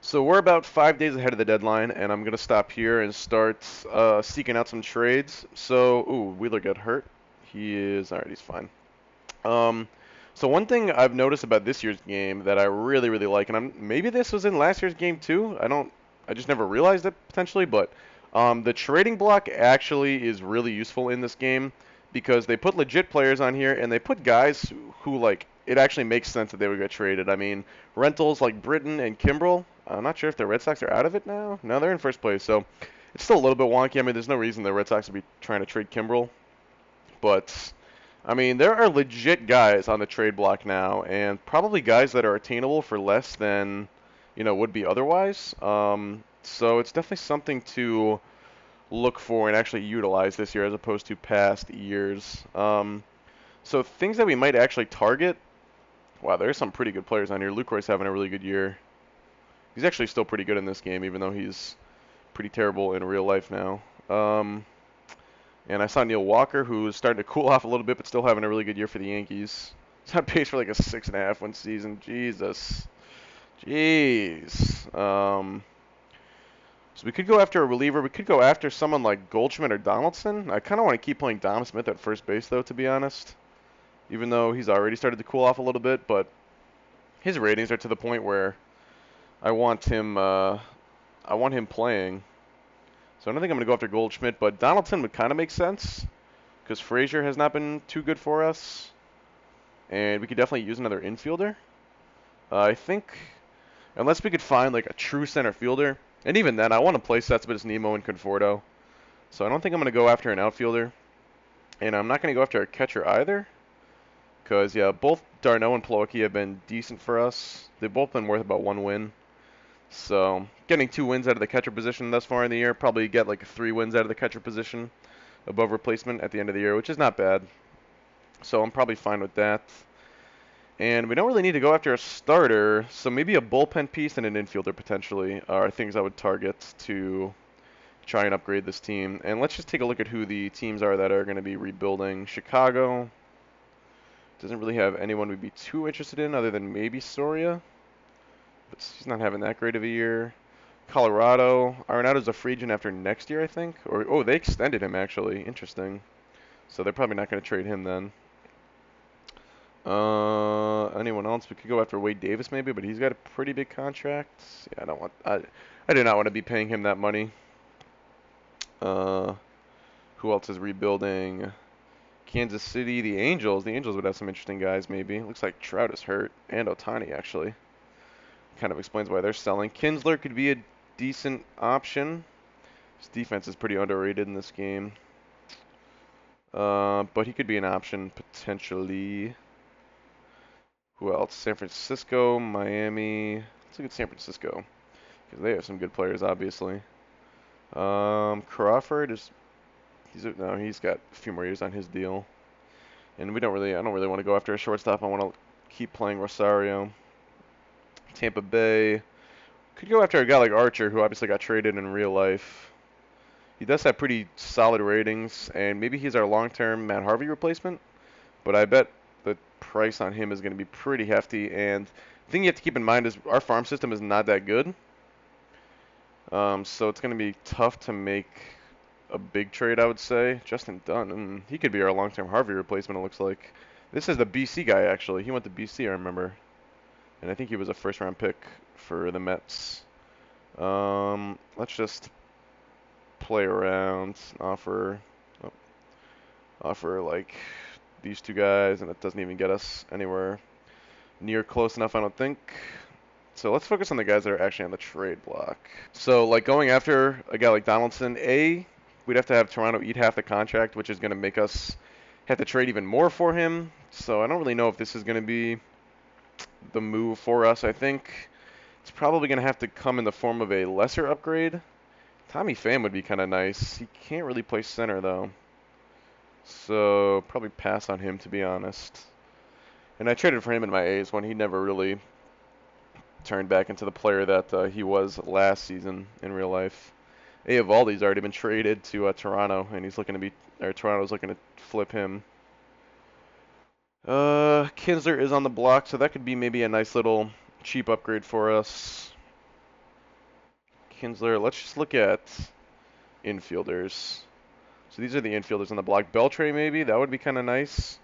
So we're about 5 days ahead of the deadline, and I'm gonna stop here and start seeking out some trades. So, ooh, Wheeler got hurt. He is alright. He's fine. Um, so one thing I've noticed about this year's game that I really, really like, and maybe this was in last year's game too. I just never realized it potentially, but the trading block actually is really useful in this game because they put legit players on here and they put guys who like it actually makes sense that they would get traded. I mean, rentals like Britton and Kimbrel. I'm not sure if the Red Sox are out of it now. No, they're in first place, so it's still a little bit wonky. I mean, there's no reason the Red Sox would be trying to trade Kimbrel, but I mean, there are legit guys on the trade block now, and probably guys that are attainable for less than, would be otherwise. So it's definitely something to look for and actually utilize this year as opposed to past years. So things that we might actually target. Wow, there's some pretty good players on here. Lucroy's having a really good year. He's actually still pretty good in this game, even though he's pretty terrible in real life now. And I saw Neil Walker, who's starting to cool off a little bit, but still having a really good year for the Yankees. He's on pace for like a 6.5 win season. Jesus. Jeez. So we could go after a reliever. We could go after someone like Goldschmidt or Donaldson. I kind of want to keep playing Dom Smith at first base, though, to be honest. Even though he's already started to cool off a little bit, but his ratings are to the point where I want him. I want him playing. So I don't think I'm going to go after Goldschmidt, but Donaldson would kind of make sense because Frazier has not been too good for us, and we could definitely use another infielder. I think, unless we could find like a true center fielder, and even then, I want to play Cespedes, Nemo, and Conforto. So I don't think I'm going to go after an outfielder, and I'm not going to go after a catcher either, because yeah, both Darno and Plawecki have been decent for us. They've both been worth about 1 win. So getting 2 wins out of the catcher position thus far in the year, probably get like 3 wins out of the catcher position above replacement at the end of the year, which is not bad. So I'm probably fine with that. And we don't really need to go after a starter, so maybe a bullpen piece and an infielder potentially are things I would target to try and upgrade this team. And let's just take a look at who the teams are that are going to be rebuilding. Chicago doesn't really have anyone we'd be too interested in other than maybe Soria, but he's not having that great of a year. Colorado, Arenado's a free agent after next year, I think. Or oh, they extended him actually. Interesting. So they're probably not going to trade him then. Anyone else? We could go after Wade Davis maybe, but he's got a pretty big contract. Yeah, I do not want to be paying him that money. Who else is rebuilding? Kansas City, the Angels. The Angels would have some interesting guys maybe. Looks like Trout is hurt, and Ohtani actually. Kind of explains why they're selling. Kinsler could be a decent option. His defense is pretty underrated in this game. But he could be an option potentially. Who else? San Francisco, Miami. Let's look at San Francisco because they have some good players, obviously. Crawford is he's got a few more years on his deal, and I don't really want to go after a shortstop. I want to keep playing Rosario. Tampa Bay could go after a guy like Archer, who obviously got traded in real life. He does have pretty solid ratings, and maybe he's our long-term Matt Harvey replacement. But I bet the price on him is going to be pretty hefty. And the thing you have to keep in mind is our farm system is not that good. So it's going to be tough to make a big trade, I would say. Justin Dunn, he could be our long-term Harvey replacement, it looks like. This is the BC guy, actually. He went to BC, I remember. And I think he was a first-round pick for the Mets. Let's just play around, offer like these two guys, and it doesn't even get us anywhere near close enough, I don't think. So let's focus on the guys that are actually on the trade block. So like going after a guy like Donaldson, we'd have to have Toronto eat half the contract, which is going to make us have to trade even more for him. So I don't really know if this is going to be the move for us. I think it's probably going to have to come in the form of a lesser upgrade. Tommy Pham would be kind of nice. He can't really play center, though. So probably pass on him, to be honest. And I traded for him in my A's when he never really turned back into the player that he was last season in real life. Eovaldi's already been traded to Toronto, and Toronto's looking to flip him. Kinsler is on the block, so that could be maybe a nice little cheap upgrade for us. Kinsler. Let's just look at infielders. So these are the infielders on the block. Beltre maybe, that would be kind of nice.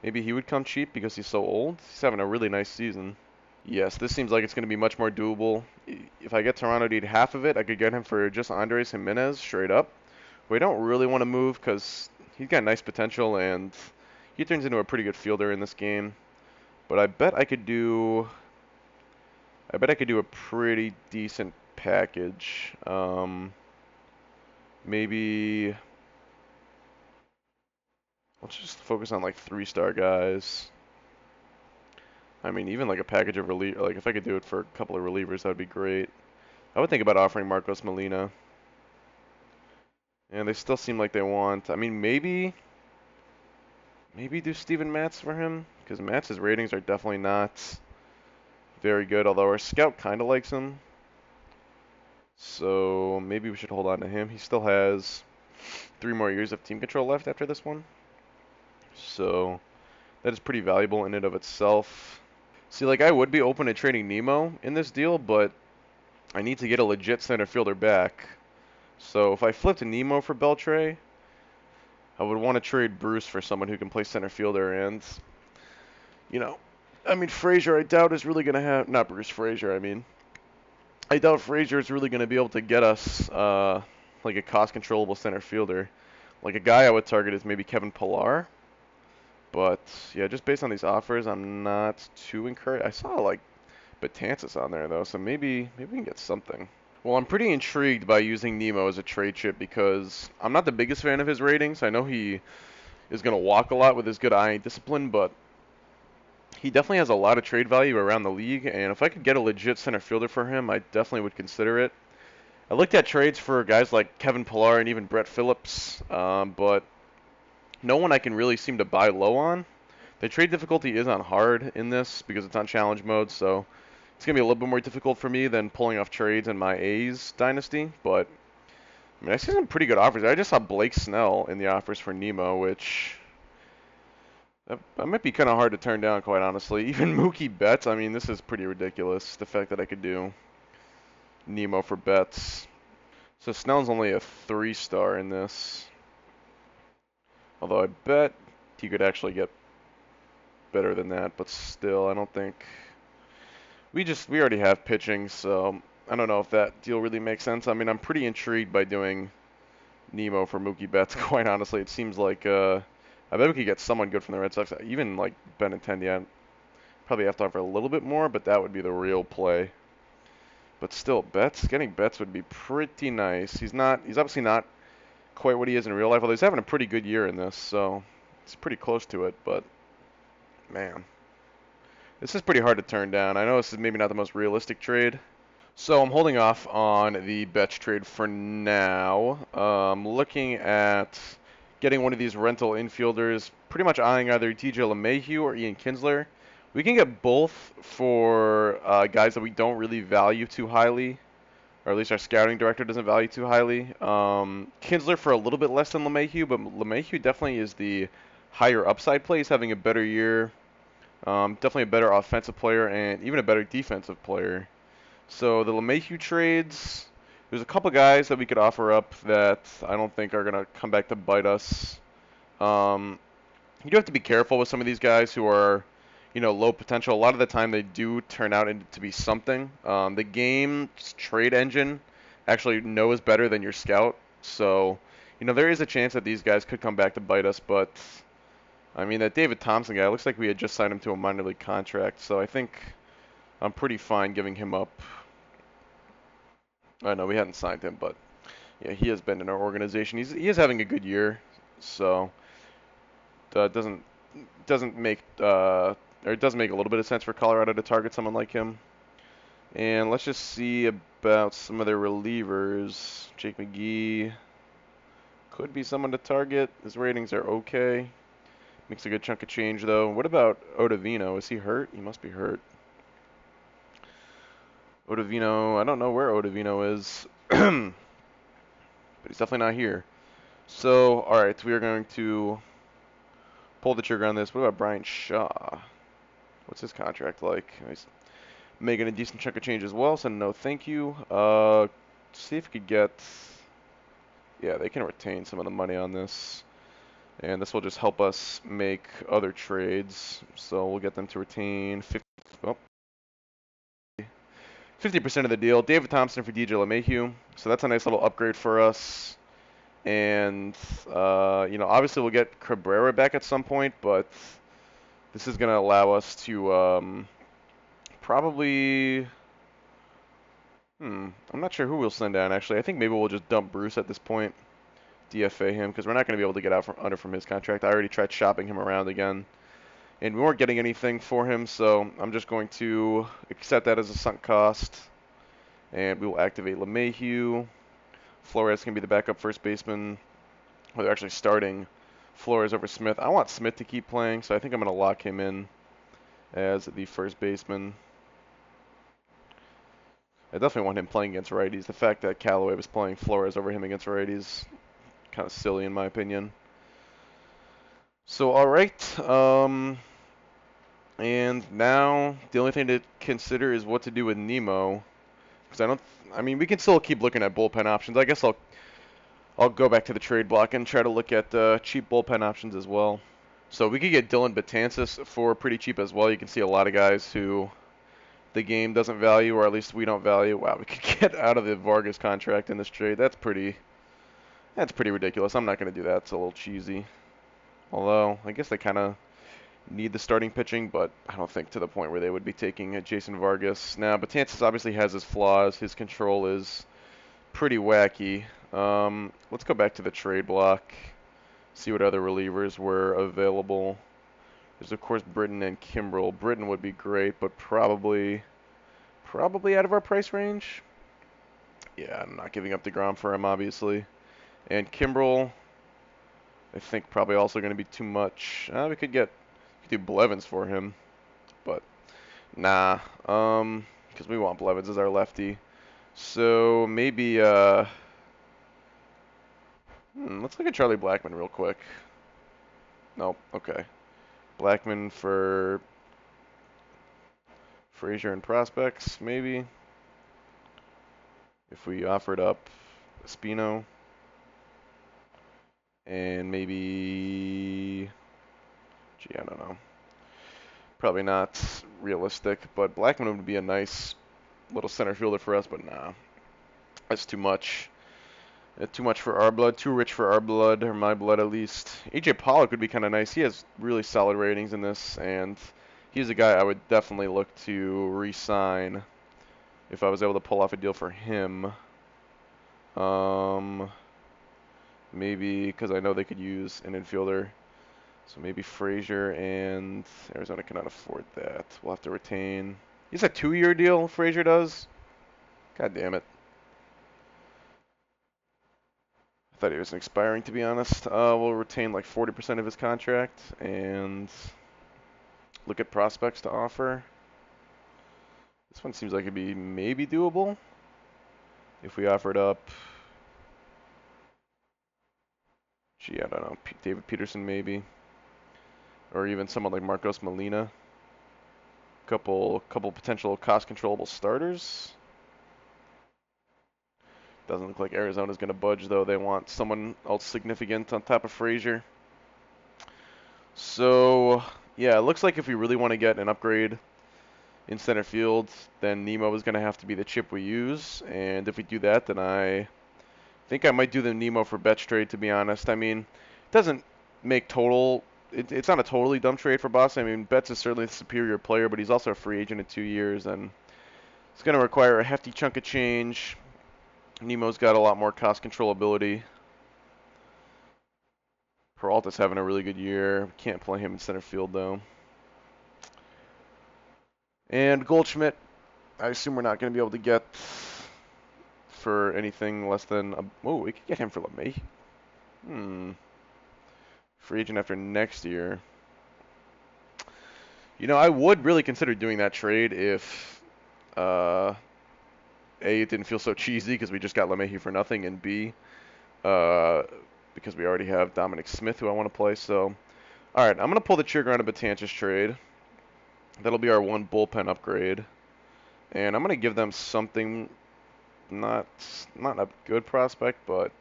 Maybe he would come cheap because he's so old. He's having a really nice season. Yes, this seems like it's going to be much more doable. If I get Toronto to eat half of it, I could get him for just Andres Jimenez straight up. We don't really want to move because he's got nice potential and he turns into a pretty good fielder in this game. But I bet I could do a pretty decent package. Maybe let's just focus on like 3-star guys. I mean, even like a package of like if I could do it for a couple of relievers, that would be great. I would think about offering Marcos Molina. And they still seem like they want. I mean, maybe do Steven Matz for him because Matz's ratings are definitely not very good. Although our scout kind of likes him, so maybe we should hold on to him. He still has 3 more years of team control left after this one, so that is pretty valuable in and of itself. See, like I would be open to trading Nemo in this deal, but I need to get a legit center fielder back. So if I flipped Nemo for Beltre, I would want to trade Bruce for someone who can play center fielder. And, you know, I mean, Frazier, I doubt is really going to have, not Bruce Frazier, I mean. I doubt Frazier is really going to be able to get us, like a cost-controllable center fielder. Like a guy I would target is maybe Kevin Pillar. But, yeah, just based on these offers, I'm not too encouraged. I saw, like, Betances on there, though, so maybe we can get something. Well, I'm pretty intrigued by using Nemo as a trade chip because I'm not the biggest fan of his ratings. I know he is going to walk a lot with his good eye discipline, but he definitely has a lot of trade value around the league, and if I could get a legit center fielder for him, I definitely would consider it. I looked at trades for guys like Kevin Pillar and even Brett Phillips, but no one I can really seem to buy low on. The trade difficulty is on hard in this because it's on challenge mode, so it's going to be a little bit more difficult for me than pulling off trades in my A's Dynasty, but I mean, I see some pretty good offers. I just saw Blake Snell in the offers for Nemo, which that might be kind of hard to turn down, quite honestly. Even Mookie Betts, I mean, this is pretty ridiculous, the fact that I could do Nemo for Betts. So Snell's only a 3-star in this, although I bet he could actually get better than that, but still, I don't think. We already have pitching, so I don't know if that deal really makes sense. I mean, I'm pretty intrigued by doing Nemo for Mookie Betts, quite honestly. It seems like, I bet we could get someone good from the Red Sox. Even like Betances, probably have to offer a little bit more, but that would be the real play. But still, getting Betts would be pretty nice. He's obviously not quite what he is in real life, although he's having a pretty good year in this, so it's pretty close to it, but man. This is pretty hard to turn down. I know this is maybe not the most realistic trade. So I'm holding off on the Betts trade for now. Looking at getting one of these rental infielders, pretty much eyeing either DJ LeMahieu or Ian Kinsler. We can get both for guys that we don't really value too highly, or at least our scouting director doesn't value too highly. Kinsler for a little bit less than LeMahieu, but LeMahieu definitely is the higher upside play. He's having a better year. Definitely a better offensive player and even a better defensive player. So the LeMahieu trades, there's a couple guys that we could offer up that I don't think are going to come back to bite us. You do have to be careful with some of these guys who are, low potential. A lot of the time they do turn out to be something. The game's trade engine actually knows better than your scout. So, there is a chance that these guys could come back to bite us, but I mean, that David Thompson guy, looks like we had just signed him to a minor league contract, so I think I'm pretty fine giving him up. I know we hadn't signed him, but yeah, he has been in our organization. He is having a good year, so it does make a little bit of sense for Colorado to target someone like him. And let's just see about some of their relievers. Jake McGee could be someone to target. His ratings are okay. Makes a good chunk of change, though. What about Ottavino? Is he hurt? He must be hurt. Ottavino, I don't know where Ottavino is, but he's definitely not here. So, alright, we are going to pull the trigger on this. What about Brian Shaw? What's his contract like? He's making a decent chunk of change as well, so no thank you. see if we could get... Yeah, they can retain some of the money on this. And this will just help us make other trades. So we'll get them to retain 50% of the deal. David Thompson for DJ LeMahieu. So that's a nice little upgrade for us. And, you know, obviously we'll get Cabrera back at some point, but this is going to allow us to probably... I'm not sure who we'll send down, actually. I think maybe we'll just dump Bruce at this point. DFA him, because we're not going to be able to get out from his contract. I already tried shopping him around again, and we weren't getting anything for him, so I'm just going to accept that as a sunk cost, and we will activate LeMahieu. Flores can be the backup first baseman. Well, they're actually starting Flores over Smith. I want Smith to keep playing, so I think I'm going to lock him in as the first baseman. I definitely want him playing against righties. The fact that Callaway was playing Flores over him against righties, kind of silly in my opinion. So, all right. And now the only thing to consider is what to do with Nemo, because I mean, we can still keep looking at bullpen options. I guess I'll go back to the trade block and try to look at cheap bullpen options as well. So we could get Dellin Betances for pretty cheap as well. You can see a lot of guys who the game doesn't value, or at least we don't value. Wow, we could get out of the Vargas contract in this trade. That's pretty ridiculous. I'm not going to do that. It's a little cheesy. Although, I guess they kind of need the starting pitching, but I don't think to the point where they would be taking Jason Vargas. Now, Betances obviously has his flaws. His control is pretty wacky. Let's go back to the trade block, see what other relievers were available. There's, of course, Britton and Kimbrel. Britton would be great, but probably out of our price range. Yeah, I'm not giving up DeGrom for him, obviously. And Kimbrel, I think probably also going to be too much. We could do Blevins for him, but nah, because we want Blevins as our lefty. So maybe, let's look at Charlie Blackmon real quick. Nope, okay. Blackmon for Frazier and prospects, maybe. If we offered up Espino. And maybe, gee, I don't know. Probably not realistic, but Blackmon would be a nice little center fielder for us, but nah. That's too much. Too much for our blood, too rich for our blood, or my blood at least. A.J. Pollock would be kind of nice. He has really solid ratings in this, and he's a guy I would definitely look to re-sign if I was able to pull off a deal for him. Maybe, because I know they could use an infielder. So maybe Frazier, and Arizona cannot afford that. We'll have to retain. He's a 2-year deal, Frazier does? God damn it. I thought he was expiring, to be honest. We'll retain like 40% of his contract and look at prospects to offer. This one seems like it'd be maybe doable if we offered up, gee, I don't know, David Peterson maybe, or even someone like Marcos Molina. Couple potential cost controllable starters. Doesn't look like Arizona's going to budge, though. They want someone else significant on top of Frazier. So, yeah, it looks like if we really want to get an upgrade in center field, then Nemo is going to have to be the chip we use. And if we do that, then I think I might do the Nemo for Betts trade, to be honest. I mean, it doesn't make total... It's not a totally dumb trade for Boston. I mean, Betts is certainly the superior player, but he's also a free agent in 2 years, and it's going to require a hefty chunk of change. Nemo's got a lot more cost control ability. Peralta's having a really good year. Can't play him in center field, though. And Goldschmidt, I assume we're not going to be able to get for anything less than... Oh, we could get him for LeMahieu. Free agent after next year. You know, I would really consider doing that trade if... A, it didn't feel so cheesy because we just got LeMahieu for nothing, and B, because we already have Dominic Smith who I want to play. So, all right, I'm going to pull the trigger on a Betances trade. That'll be our one bullpen upgrade. And I'm going to give them something not a good prospect, but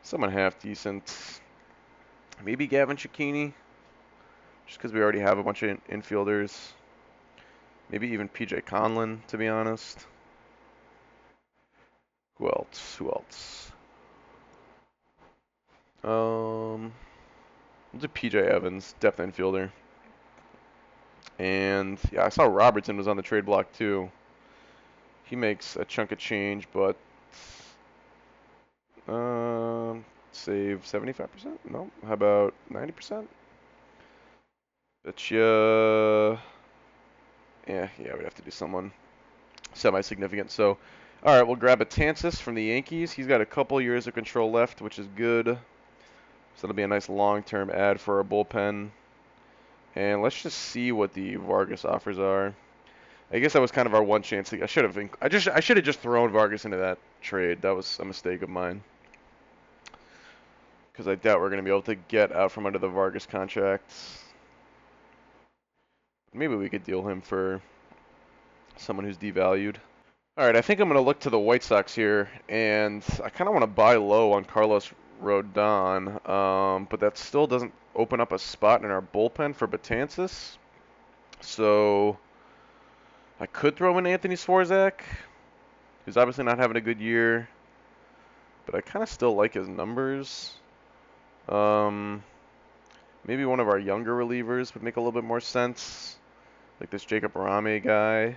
someone half decent. Maybe Gavin Cicchini, just because we already have a bunch of infielders. Maybe even PJ Conlon, to be honest. Who else? Who else? We'll do PJ Evans, depth infielder. And yeah, I saw Robertson was on the trade block too. He makes a chunk of change, but save 75%? No, how about 90%? Bet you, yeah, we'd have to do someone semi-significant. So, all right, we'll grab Betances from the Yankees. He's got a couple years of control left, which is good. So that'll be a nice long-term add for our bullpen. And let's just see what the Vargas offers are. I guess that was kind of our one chance. I should have just thrown Vargas into that trade. That was a mistake of mine. Because I doubt we're going to be able to get out from under the Vargas contract. Maybe we could deal him for someone who's devalued. All right, I think I'm going to look to the White Sox here, and I kind of want to buy low on Carlos Rodon, but that still doesn't open up a spot in our bullpen for Betances. So I could throw in Anthony Swarzak, who's obviously not having a good year, but I kind of still like his numbers. Maybe one of our younger relievers would make a little bit more sense, like this Jacob Arame guy,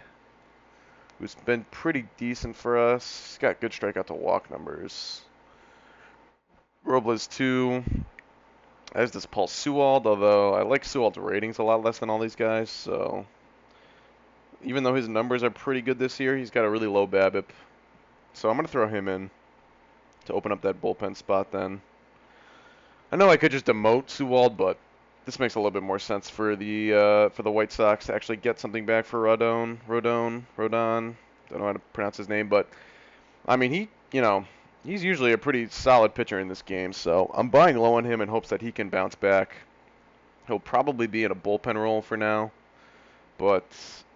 who's been pretty decent for us. He's got good strikeout to walk numbers. Robles 2, as does Paul Sewald, although I like Sewald's ratings a lot less than all these guys, so even though his numbers are pretty good this year, he's got a really low BABIP. So I'm going to throw him in to open up that bullpen spot then. I know I could just demote Sewald, but this makes a little bit more sense for the White Sox to actually get something back for Rodon. Don't know how to pronounce his name, but I mean he's usually a pretty solid pitcher in this game, so I'm buying low on him in hopes that he can bounce back. He'll probably be in a bullpen role for now, but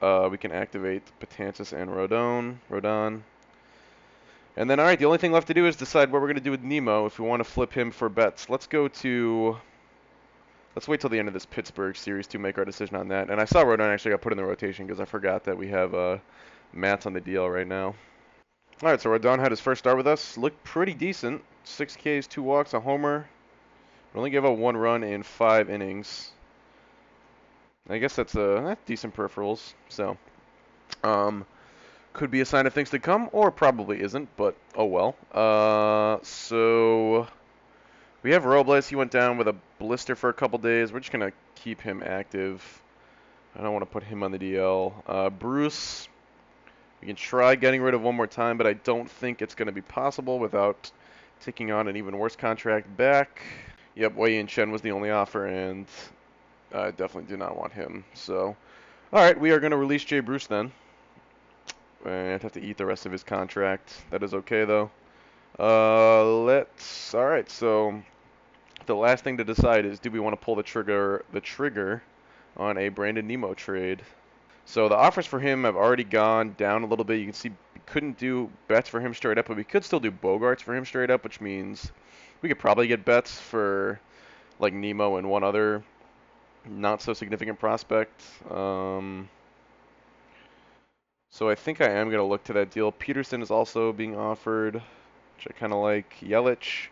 we can activate Betances and Rodon. And then, all right, the only thing left to do is decide what we're going to do with Nemo if we want to flip him for Betts. Let's wait till the end of this Pittsburgh series to make our decision on that. And I saw Rodon actually got put in the rotation because I forgot that we have Matt's on the DL right now. All right, so Rodon had his first start with us. Looked pretty decent. 6 Ks, 2 walks, a homer. We only gave up 1 run in 5 innings. I guess that's decent peripherals. So, could be a sign of things to come, or probably isn't, but oh well. So we have Robles. He went down with a blister for a couple days. We're just going to keep him active. I don't want to put him on the DL. Bruce, we can try getting rid of one more time, but I don't think it's going to be possible without taking on an even worse contract back. Yep, Wei-Yin Chen was the only offer, and I definitely do not want him. So, all right, we are going to release Jay Bruce then. And have to eat the rest of his contract. That is okay, though. All right, so the last thing to decide is, do we want to pull the trigger on a Brandon Nemo trade? So the offers for him have already gone down a little bit. You can see we couldn't do Betts for him straight up, but we could still do Bogarts for him straight up, which means we could probably get Betts for like Nemo and one other not so significant prospect. So I think I am going to look to that deal. Peterson is also being offered, which I kind of like. Yelich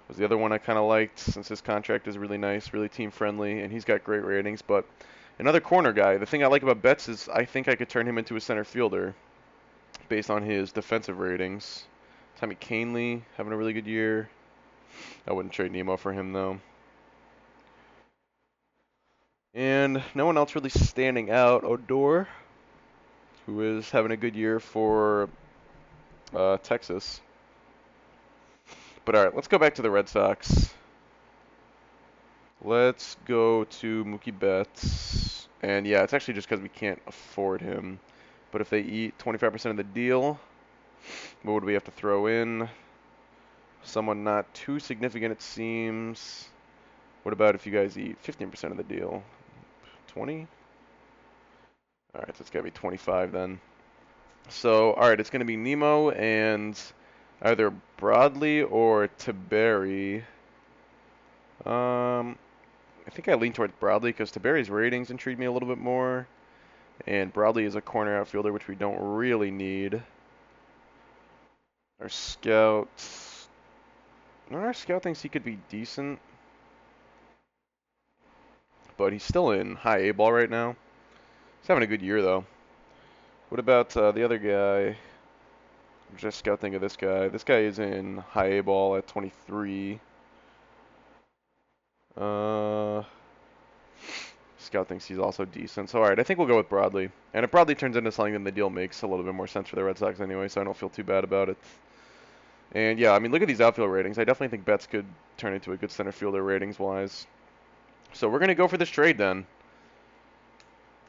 was the other one I kind of liked since his contract is really nice, really team-friendly, and he's got great ratings. But another corner guy. The thing I like about Betts is I think I could turn him into a center fielder based on his defensive ratings. Tommy Kahnle having a really good year. I wouldn't trade Nemo for him, though. And no one else really standing out. Odor, who is having a good year for Texas. But all right, let's go back to the Red Sox. Let's go to Mookie Betts. And yeah, it's actually just because we can't afford him. But if they eat 25% of the deal, what would we have to throw in? Someone not too significant, it seems. What about if you guys eat 15% of the deal? 20? All right, so it's got to be 25 then. So, all right, it's going to be Nemo and either Broadley or Tiberi. I think I lean towards Broadley because Tiberi's ratings intrigue me a little bit more, and Broadley is a corner outfielder, which we don't really need. Our scout, our scout thinks he could be decent, but he's still in high A ball right now. He's having a good year though. What about the other guy? I'm just scout think of this guy. This guy is in high A ball at 23. Scout thinks he's also decent. So, alright, I think we'll go with Broadley. And if Broadley turns into something, then the deal makes a little bit more sense for the Red Sox anyway, so I don't feel too bad about it. And yeah, I mean, look at these outfield ratings. I definitely think Betts could turn into a good center fielder ratings-wise. So we're going to go for this trade then.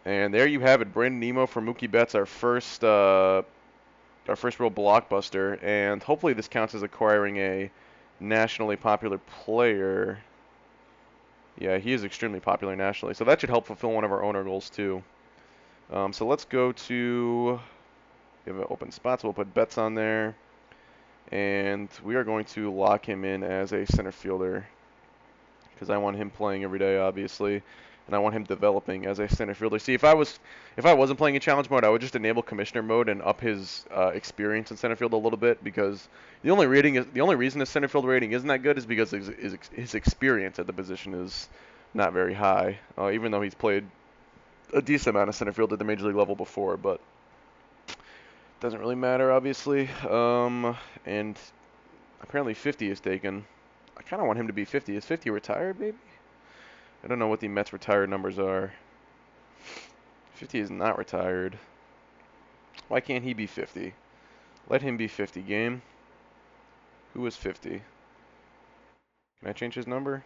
And there you have it, Brandon Nimmo for Mookie Betts, our first real blockbuster. And hopefully this counts as acquiring a nationally popular player. Yeah, he is extremely popular nationally, so that should help fulfill one of our owner goals too. So let's go to, we have an open spot, so we'll put Betts on there. And we are going to lock him in as a center fielder because I want him playing every day, obviously, and I want him developing as a center fielder. See, if I wasn't playing in challenge mode, I would just enable commissioner mode and up his experience in center field a little bit, because the only reason his center field rating isn't that good is because his experience at the position is not very high, even though he's played a decent amount of center field at the major league level before, but doesn't really matter, obviously. And apparently 50 is taken. I kind of want him to be 50. Is 50 retired, maybe? I don't know what the Mets retired numbers are. 50 is not retired. Why can't he be 50? Let him be 50, game. Who is 50? Can I change his number?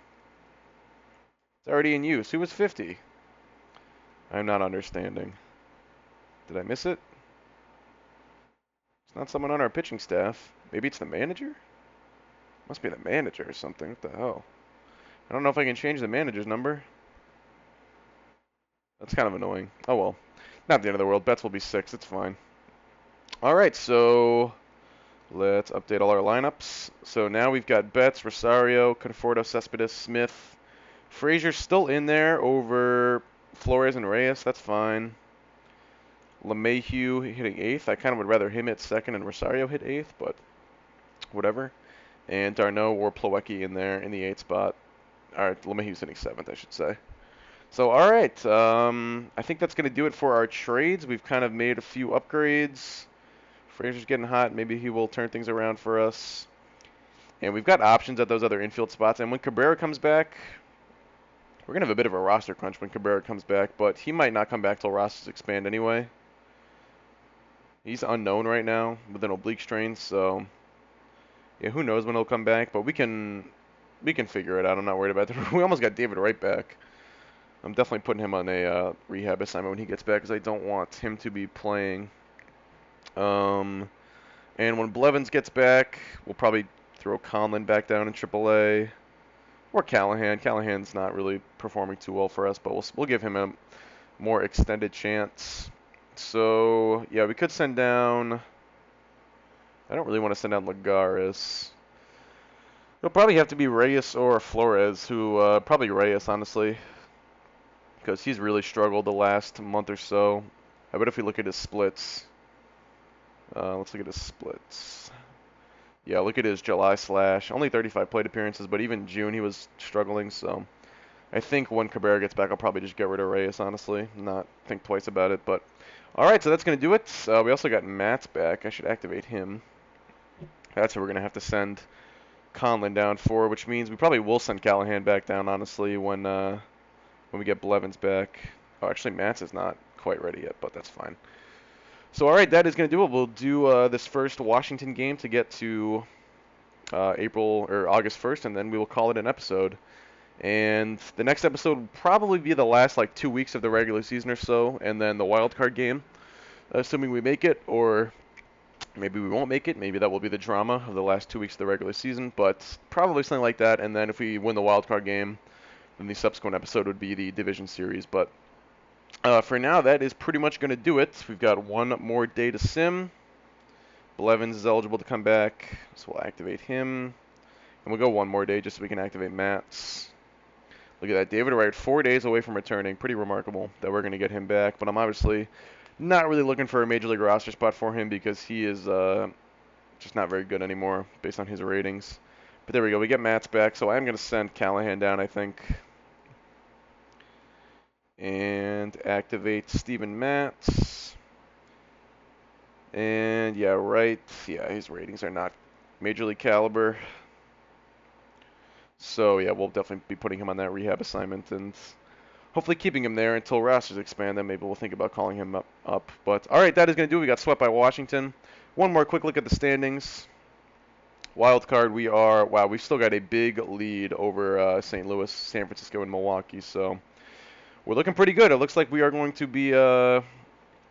It's already in use. Who was 50? I'm not understanding. Did I miss it? It's not someone on our pitching staff. Maybe it's the manager? Must be the manager or something. What the hell? I don't know if I can change the manager's number. That's kind of annoying. Oh well. Not the end of the world. Betts will be 6. It's fine. Alright, so let's update all our lineups. So now we've got Betts, Rosario, Conforto, Cespedes, Smith. Frazier's still in there over Flores and Reyes. That's fine. LeMahieu hitting 8th. I kind of would rather him hit 2nd and Rosario hit 8th, but whatever. And Darno or Plawecki in there in the 8th spot. Alright, LeMahieu's hitting 7th, I should say. So, alright, I think that's going to do it for our trades. We've kind of made a few upgrades. Frazier's getting hot. Maybe he will turn things around for us. And we've got options at those other infield spots. And when Cabrera comes back, we're going to have a bit of a roster crunch when Cabrera comes back. But he might not come back till rosters expand anyway. He's unknown right now with an oblique strain, so yeah, who knows when he'll come back. But we can figure it out. I'm not worried about that. We almost got David Wright back. I'm definitely putting him on a rehab assignment when he gets back because I don't want him to be playing. And when Blevins gets back, we'll probably throw Conlon back down in AAA. Or Callahan. Callahan's not really performing too well for us, but we'll give him a more extended chance. So, yeah, we could send down... I don't really want to send down Lagares. It'll probably have to be Reyes or Flores, who... probably Reyes, honestly. Because he's really struggled the last month or so. I bet if we look at his splits... let's look at his splits. Yeah, look at his July slash. Only 35 plate appearances, but even June he was struggling, so... I think when Cabrera gets back, I'll probably just get rid of Reyes, honestly. Not think twice about it, but... Alright, so that's going to do it. We also got Matt's back. I should activate him. That's what we're going to have to send Conlon down for, which means we probably will send Callahan back down, honestly, when we get Blevins back. Oh, actually, Matt's is not quite ready yet, but that's fine. So, alright, that is going to do it. We'll do this first Washington game to get to August 1st, and then we will call it an episode. And the next episode will probably be the last, 2 weeks of the regular season or so, and then the wild card game, assuming we make it, or maybe we won't make it. Maybe that will be the drama of the last 2 weeks of the regular season, but probably something like that. And then if we win the wild card game, then the subsequent episode would be the division series. But For now, that is pretty much going to do it. We've got one more day to sim. Blevins is eligible to come back, so we'll activate him. And we'll go one more day just so we can activate Mats. Look at that. David Wright, 4 days away from returning. Pretty remarkable that we're going to get him back. But I'm obviously not really looking for a Major League roster spot for him because he is just not very good anymore based on his ratings. But there we go. We get Mats back, so I'm going to send Callahan down, I think. And activate Steven Matz. And yeah, right. Yeah, his ratings are not Major League caliber. So yeah, we'll definitely be putting him on that rehab assignment and hopefully keeping him there until rosters expand. Then maybe we'll think about calling him up. But all right, that is going to do it. We got swept by Washington. One more quick look at the standings. Wild card, we've still got a big lead over St. Louis, San Francisco, and Milwaukee. So we're looking pretty good. It looks like we are going to be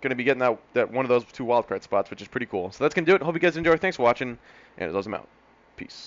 getting that one of those 2 wild card spots, which is pretty cool. So that's going to do it. Hope you guys enjoy. Thanks for watching, and as always, I'm out. Peace.